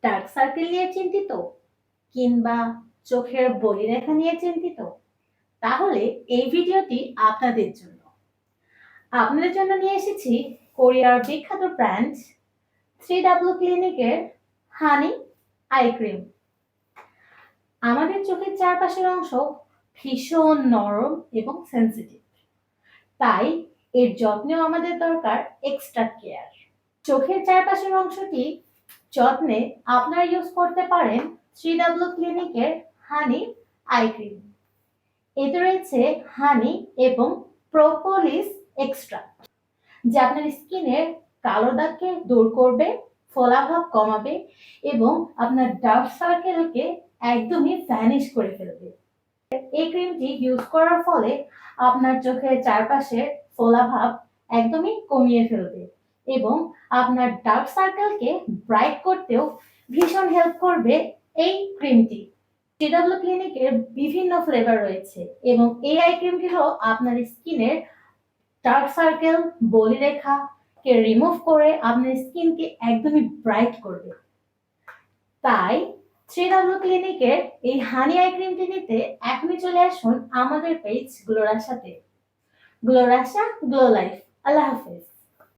Dark circle নিয়ে চিন্তিত কিংবা চোখের বলিরেখা নিয়ে চিন্তিত, তাহলে এই ভিডিওটি আপনাদের জন্য। আপনাদের জন্য নিয়ে এসেছি কোরিয়ার বিখ্যাত ব্র্যান্ড 3W ক্লিনিকের হানি আই ক্রিম। আমাদের চোখের চারপাশের অংশ ভীষণ নরম এবং সেন্সিটিভ, তাই এর যত্নেও আমাদের দরকার এক্সট্রা কেয়ার। চোখের চারপাশের অংশটি যত্নে আপনারা ইউজ করতে পারেন 3W ক্লিনিকের হানি আই ক্রিম। এতে রয়েছে হানি এবং প্রোপোলিস এক্সট্রাক্ট, যা আপনার স্কিনের কালো দাগকে দূর করবে, ফোলাভাব কমাবে এবং আপনার ডার্ক সার্কেলকে একদমই ভ্যানিশ করে ফেলবে। এই ক্রিমটি ইউজ করার ফলে আপনার চোখের চারপাশে ফোলাভাব একদমই কমিয়ে ফেলবে এবং আপনার ডার্ক সার্কেলকে ব্রাইট করতেও ভীষণ হেল্প করবে এই ক্রিমটি। 3W ক্লিনিকের বিভিন্ন ফ্লেভার রয়েছে এবং এই আই ক্রিমটিও আপনার স্কিনের ডার্ক সার্কেল, বলিরেখাকে রিমুভ করে আপনার স্কিনকে একদমই ব্রাইট করবে। তাই 3W ক্লিনিকের এই হানি আই ক্রিমটি নিতে এখনই চলে আসুন আমাদের পেজ গ্লোরাসাতে। গ্লোরাসা, গ্লো লাইফ। আল্লাহ হাফেজ।